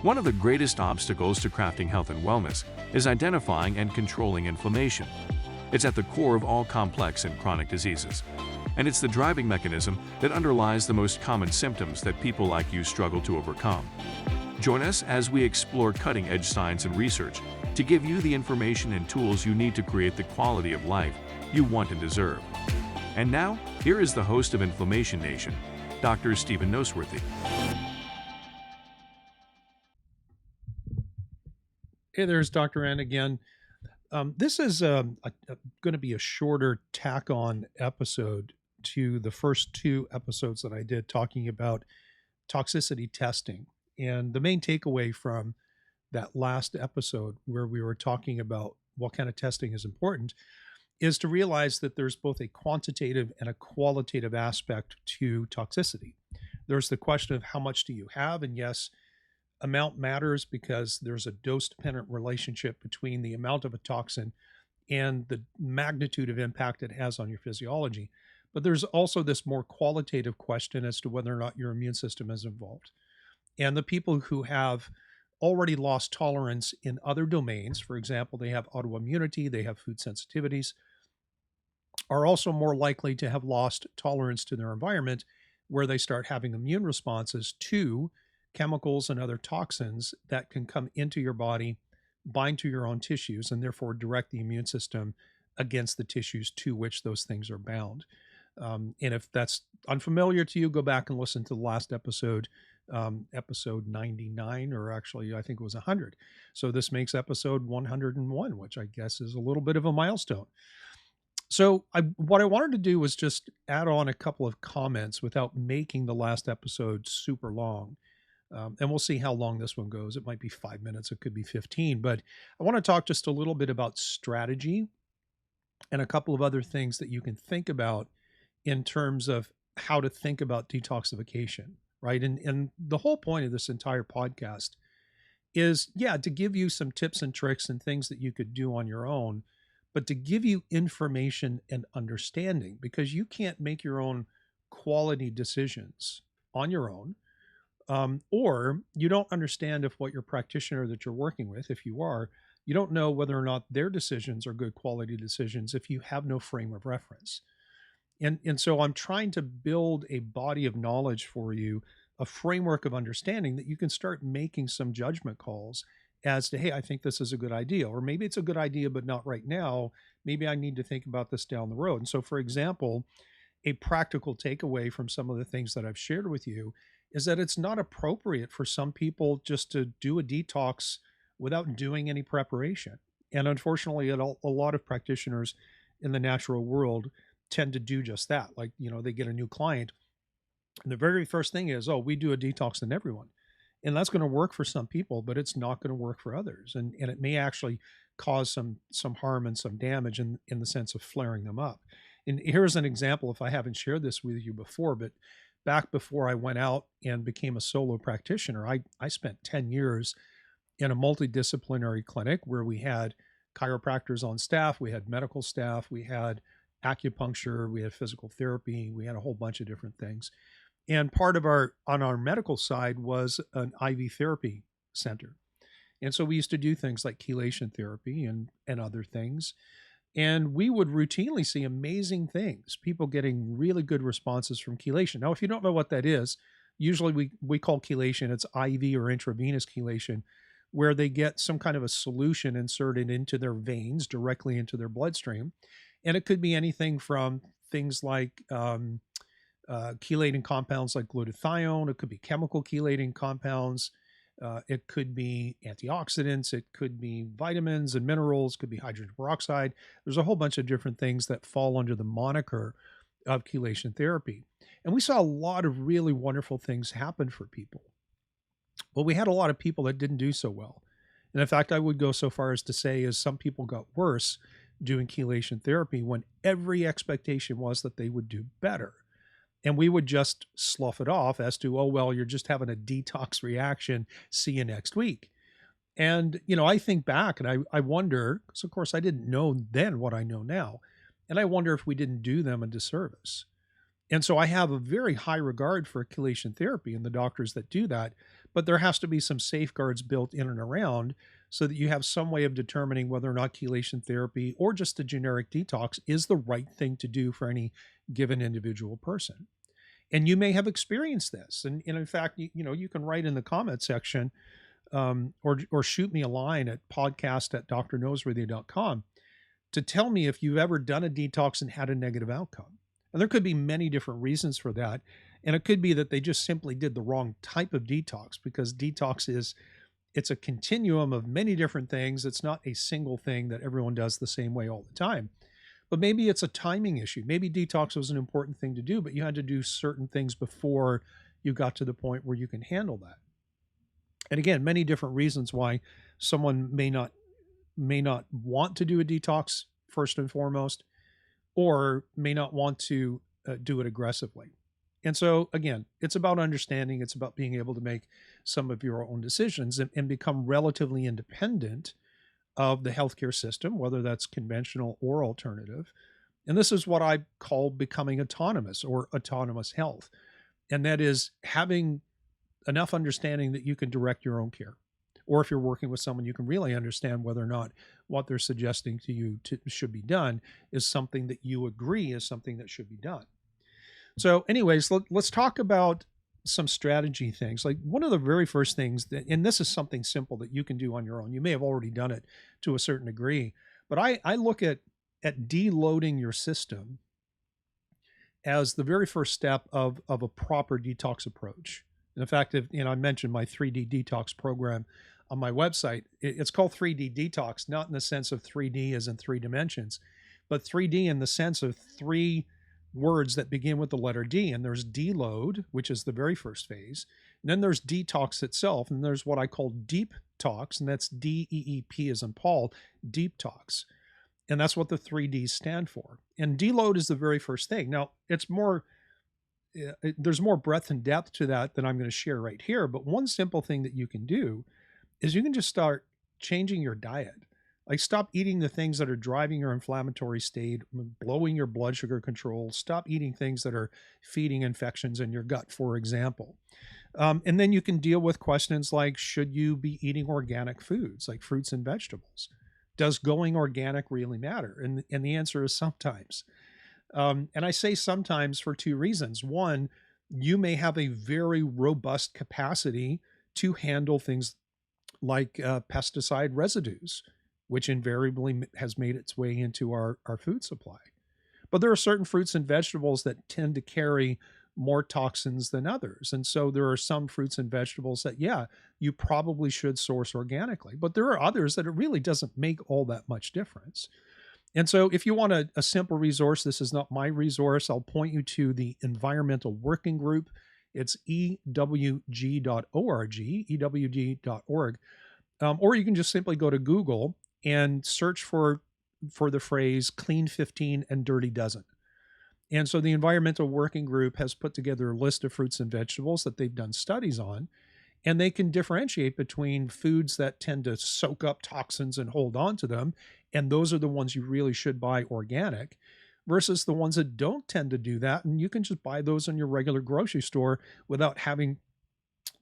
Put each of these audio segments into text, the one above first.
One of the greatest obstacles to crafting health and wellness is identifying and controlling inflammation. It's at the core of all complex and chronic diseases, and it's the driving mechanism that underlies the most common symptoms that people like you struggle to overcome. Join us as we explore cutting-edge science and research to give you the information and tools you need to create the quality of life you want and deserve. And now, here is the host of Inflammation Nation, Dr. Stephen Noseworthy. Hey, there's Dr. N again. This is going to be a shorter tack-on episode to the first two episodes that I did talking about toxicity testing. And the main takeaway from that last episode where we were talking about what kind of testing is important is to realize that there's both a quantitative and a qualitative aspect to toxicity. There's the question of how much do you have? And yes, amount matters because there's a dose-dependent relationship between the amount of a toxin and the magnitude of impact it has on your physiology. But there's also this more qualitative question as to whether or not your immune system is involved. And the people who have already lost tolerance in other domains, for example, they have autoimmunity, they have food sensitivities, are also more likely to have lost tolerance to their environment, where they start having immune responses to chemicals and other toxins that can come into your body, bind to your own tissues, and therefore direct the immune system against the tissues to which those things are bound. And if that's unfamiliar to you, go back and listen to the last episode, episode 99, or actually I think it was 100. So this makes episode 101, which I guess is a little bit of a milestone. So what I wanted to do was just add on a couple of comments without making the last episode super long. And we'll see how long this one goes. It might be 5 minutes, it could be 15, but I want to talk just a little bit about strategy and a couple of other things that you can think about in terms of how to think about detoxification, right? And the whole point of this entire podcast is, yeah, to give you some tips and tricks and things that you could do on your own, but to give you information and understanding, because you can't make your own quality decisions on your own. Or you don't understand if what your practitioner that you're working with, if you are, you don't know whether or not their decisions are good quality decisions if you have no frame of reference. And so I'm trying to build a body of knowledge for you, a framework of understanding that you can start making some judgment calls as to, hey, I think this is a good idea, or maybe it's a good idea, but not right now. Maybe I need to think about this down the road. And so, for example, a practical takeaway from some of the things that I've shared with you is that it's not appropriate for some people just to do a detox without doing any preparation. And unfortunately, a lot of practitioners in the natural world tend to do just that. Like, they get a new client, and the very first thing is, oh, we do a detox on everyone. And that's going to work for some people, but it's not going to work for others. And it may actually cause some harm and some damage in the sense of flaring them up. And here's an example, if I haven't shared this with you before, but back before I went out and became a solo practitioner, I spent 10 years in a multidisciplinary clinic where we had chiropractors on staff, we had medical staff, we had acupuncture, we had physical therapy, we had a whole bunch of different things. And part of on our medical side was an IV therapy center. And so we used to do things like chelation therapy and other things. And we would routinely see amazing things, people getting really good responses from chelation. Now, if you don't know what that is, usually we call chelation, it's IV or intravenous chelation, where they get some kind of a solution inserted into their veins, directly into their bloodstream. And it could be anything from things like chelating compounds like glutathione. It could be chemical chelating compounds. It could be antioxidants. It could be vitamins and minerals. It could be hydrogen peroxide. There's a whole bunch of different things that fall under the moniker of chelation therapy. And we saw a lot of really wonderful things happen for people. Well, we had a lot of people that didn't do so well. And in fact, I would go so far as to say is some people got worse doing chelation therapy when every expectation was that they would do better. And we would just slough it off as to, oh, well, you're just having a detox reaction. See you next week. And, I think back and I wonder, because of course I didn't know then what I know now. And I wonder if we didn't do them a disservice. And so I have a very high regard for chelation therapy and the doctors that do that. but there has to be some safeguards built in and around so that you have some way of determining whether or not chelation therapy or just a generic detox is the right thing to do for any given individual person. And you may have experienced this. And in fact, you can write in the comment section, or shoot me a line at podcast@drknowsworthy.com to tell me if you've ever done a detox and had a negative outcome. And there could be many different reasons for that. And it could be that they just simply did the wrong type of detox, because detox it's a continuum of many different things. It's not a single thing that everyone does the same way all the time. But maybe it's a timing issue. Maybe detox was an important thing to do, but you had to do certain things before you got to the point where you can handle that. And again, many different reasons why someone may not want to do a detox first and foremost, or may not want to do it aggressively. And so again, it's about understanding, it's about being able to make some of your own decisions and become relatively independent of the healthcare system, whether that's conventional or alternative. And this is what I call becoming autonomous, or autonomous health. And that is having enough understanding that you can direct your own care. Or if you're working with someone, you can really understand whether or not what they're suggesting to you should be done is something that you agree is something that should be done. So anyways, let's talk about some strategy things. Like one of the very first things and this is something simple that you can do on your own. You may have already done it to a certain degree, but I look at deloading your system as the very first step of a proper detox approach. And in fact, I mentioned my 3D detox program on my website. It's called 3D detox, not in the sense of 3D as in 3 dimensions, but 3D in the sense of 3 words that begin with the letter D. And there's deload, which is the very first phase. And then there's detox itself. And there's what I call deep tox, and that's DEEP as in Paul, deep tox. And that's what the 3 Ds stand for. And deload is the very first thing. Now, there's more breadth and depth to that than I'm going to share right here. But one simple thing that you can do is you can just start changing your diet. Like stop eating the things that are driving your inflammatory state, blowing your blood sugar control. Stop eating things that are feeding infections in your gut, for example. And then you can deal with questions like, should you be eating organic foods like fruits and vegetables? Does going organic really matter? And the answer is sometimes. And I say sometimes for 2 reasons. One, you may have a very robust capacity to handle things like pesticide residues, which invariably has made its way into our food supply. But there are certain fruits and vegetables that tend to carry more toxins than others. And so there are some fruits and vegetables that, yeah, you probably should source organically. But there are others that it really doesn't make all that much difference. And so if you want a simple resource, this is not my resource, I'll point you to the Environmental Working Group. It's ewg.org, ewg.org. Or you can just simply go to Google and search for the phrase clean 15 and dirty dozen. And so the Environmental Working Group has put together a list of fruits and vegetables that they've done studies on, and they can differentiate between foods that tend to soak up toxins and hold on to them, and those are the ones you really should buy organic, versus the ones that don't tend to do that, and you can just buy those in your regular grocery store without having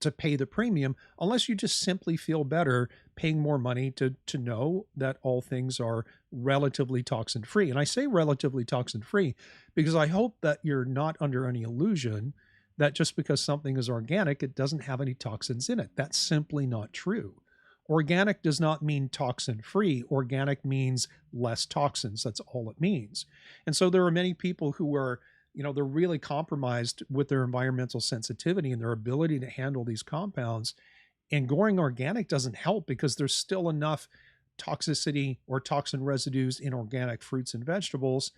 to pay the premium, unless you just simply feel better paying more money to know that all things are relatively toxin free. And I say relatively toxin free because I hope that you're not under any illusion that just because something is organic, it doesn't have any toxins in it. That's simply not true. Organic does not mean toxin free. Organic means less toxins. That's all it means. And so there are many people who are, they're really compromised with their environmental sensitivity and their ability to handle these compounds. And going organic doesn't help because there's still enough toxicity or toxin residues in organic fruits and vegetables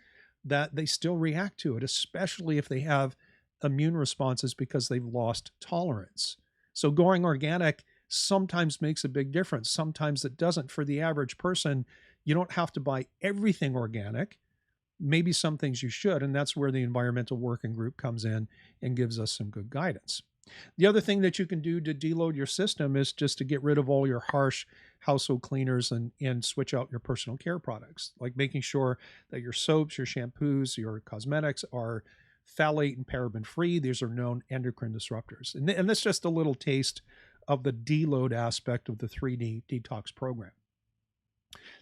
that they still react to it, especially if they have immune responses because they've lost tolerance. So going organic sometimes makes a big difference. Sometimes it doesn't. For the average person, you don't have to buy everything organic. Maybe some things you should, and that's where the Environmental Working Group comes in and gives us some good guidance. The other thing that you can do to deload your system is just to get rid of all your harsh household cleaners and switch out your personal care products, like making sure that your soaps, your shampoos, your cosmetics are phthalate and paraben free. These are known endocrine disruptors. And that's just a little taste of the deload aspect of the 3D detox program.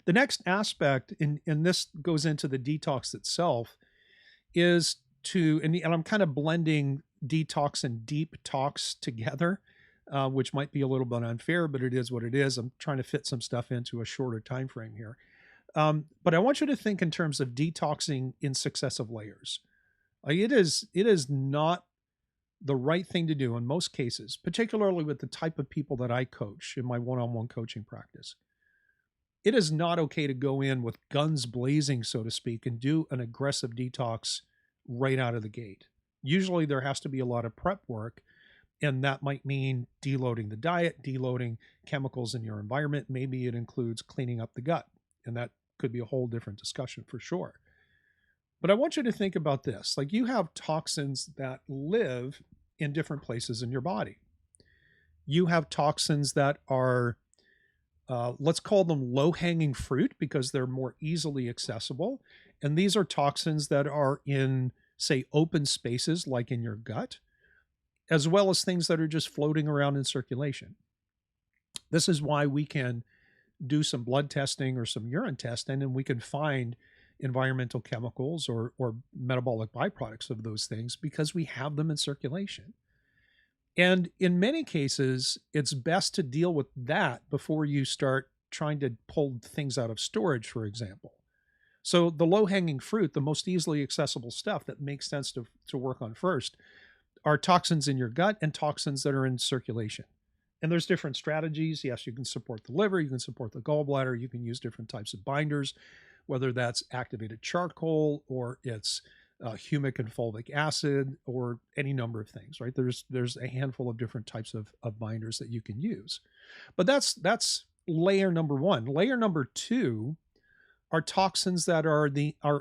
The next aspect, and this goes into the detox itself, is and I'm kind of blending detox and deep talks together, which might be a little bit unfair, but it is what it is. I'm trying to fit some stuff into a shorter time frame here. But I want you to think in terms of detoxing in successive layers. It is not the right thing to do in most cases, particularly with the type of people that I coach in my one-on-one coaching practice. It is not okay to go in with guns blazing, so to speak, and do an aggressive detox right out of the gate. Usually there has to be a lot of prep work, and that might mean deloading the diet, deloading chemicals in your environment. Maybe it includes cleaning up the gut, and that could be a whole different discussion for sure. But I want you to think about this. Like, you have toxins that live in different places in your body. You have toxins that are, let's call them low-hanging fruit because they're more easily accessible. And these are toxins that are in, say, open spaces like in your gut, as well as things that are just floating around in circulation. This is why we can do some blood testing or some urine testing, and we can find environmental chemicals or metabolic byproducts of those things because we have them in circulation. And in many cases, it's best to deal with that before you start trying to pull things out of storage, for example. So the low-hanging fruit, the most easily accessible stuff that makes sense to work on first, are toxins in your gut and toxins that are in circulation. And there's different strategies. Yes, you can support the liver, you can support the gallbladder, you can use different types of binders, whether that's activated charcoal or it's humic and fulvic acid or any number of things, right? There's a handful of different types of binders that you can use. But that's layer number one. Layer number two are toxins that are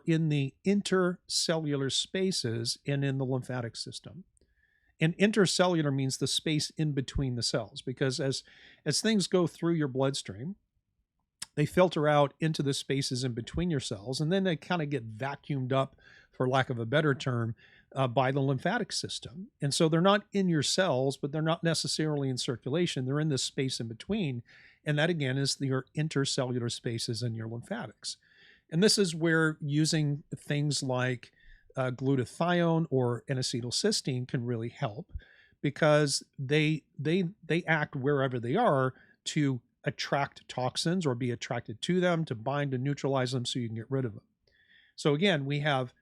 in the intercellular spaces and in the lymphatic system. And intercellular means the space in between the cells, because as things go through your bloodstream, they filter out into the spaces in between your cells, and then they kind of get vacuumed up, for lack of a better term, by the lymphatic system. And so they're not in your cells, but they're not necessarily in circulation. They're in this space in between. And that, again, is your intercellular spaces in your lymphatics. And this is where using things like glutathione or N-acetylcysteine can really help, because they act wherever they are to attract toxins or be attracted to them, to bind and neutralize them so you can get rid of them. So again, we have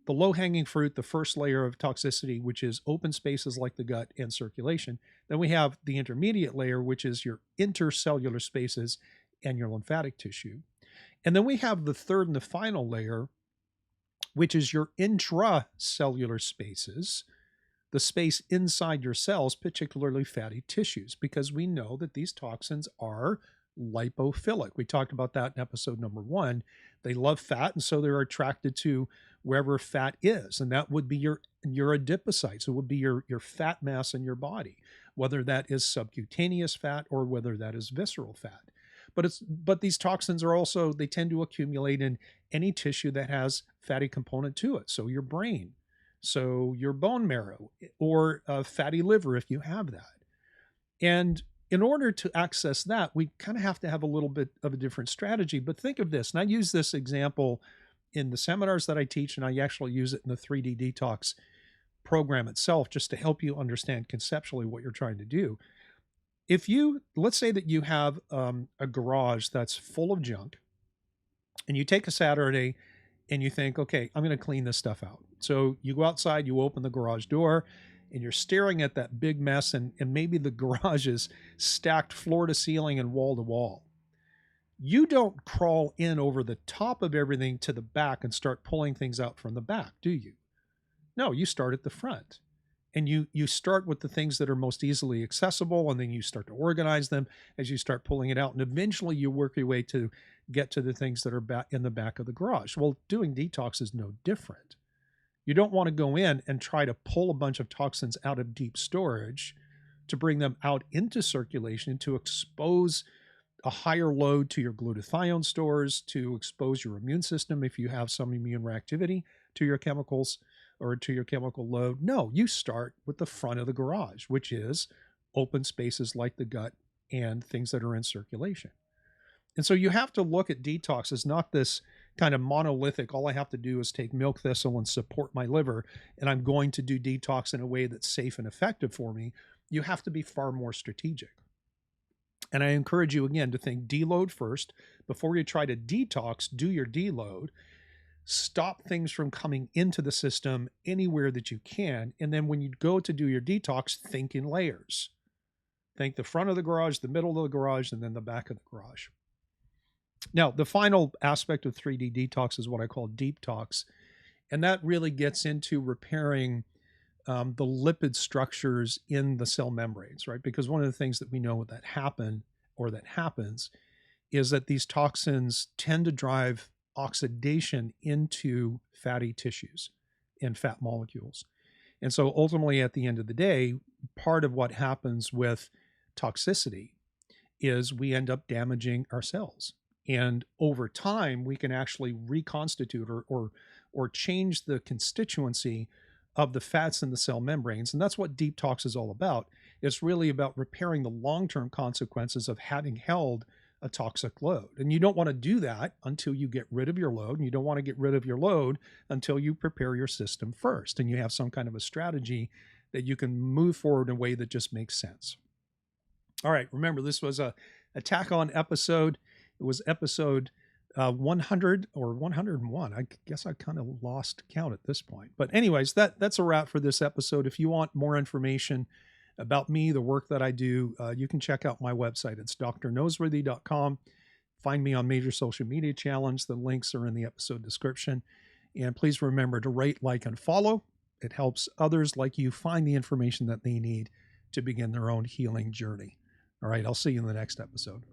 the low-hanging fruit, the first layer of toxicity, which is open spaces like the gut and circulation. Then we have the intermediate layer, which is your intercellular spaces and your lymphatic tissue. And then we have the third and the final layer, which is your intracellular spaces, the space inside your cells, particularly fatty tissues, because we know that these toxins are lipophilic. We talked about that in episode number 1. They love fat, and so they're attracted to wherever fat is, and that would be your adipocytes. It would be your fat mass in your body, whether that is subcutaneous fat or whether that is visceral fat. But these toxins are also, they tend to accumulate in any tissue that has fatty component to it. So your brain, so your bone marrow, or a fatty liver if you have that. And in order to access that, we kind of have to have a little bit of a different strategy. But think of this, and I use this example in the seminars that I teach, and I actually use it in the 3D detox program itself, just to help you understand conceptually what you're trying to do. If you, let's say that you have a garage that's full of junk, and you take a Saturday and you think, okay, I'm going to clean this stuff out. So you go outside, you open the garage door, and you're staring at that big mess, and maybe the garage is stacked floor to ceiling and wall to wall. You don't crawl in over the top of everything to the back and start pulling things out from the back, do you? No, you start at the front. And you start with the things that are most easily accessible, and then you start to organize them as you start pulling it out. And eventually you work your way to get to the things that are in the back of the garage. Well, doing detox is no different. You don't want to go in and try to pull a bunch of toxins out of deep storage to bring them out into circulation, to expose a higher load to your glutathione stores, to expose your immune system if you have some immune reactivity to your chemicals or to your chemical load. No, you start with the front of the garage, which is open spaces like the gut and things that are in circulation. And so you have to look at detox as not this kind of monolithic, all I have to do is take milk thistle and support my liver, and I'm going to do detox in a way that's safe and effective for me. You have to be far more strategic. And I encourage you again to think deload first. Before you try to detox, do your deload. Stop things from coming into the system anywhere that you can. And then when you go to do your detox, think in layers. Think the front of the garage, the middle of the garage, and then the back of the garage. Now, the final aspect of 3D detox is what I call deep tox. And that really gets into repairing the lipid structures in the cell membranes, right? Because one of the things that we know that happens is that these toxins tend to drive oxidation into fatty tissues and fat molecules. And so ultimately, at the end of the day, part of what happens with toxicity is we end up damaging our cells. And over time, we can actually reconstitute or change the constituency of the fats in the cell membranes. And that's what deep tox is all about. It's really about repairing the long-term consequences of having held a toxic load. And you don't want to do that until you get rid of your load. And you don't want to get rid of your load until you prepare your system first. And you have some kind of a strategy that you can move forward in a way that just makes sense. All right. Remember, this was a tack on episode. It was episode 100 or 101. I guess I kind of lost count at this point. But anyways, that's a wrap for this episode. If you want more information about me, the work that I do, you can check out my website. It's drnoseworthy.com. Find me on major social media channels. The links are in the episode description. And please remember to rate, like, and follow. It helps others like you find the information that they need to begin their own healing journey. All right, I'll see you in the next episode.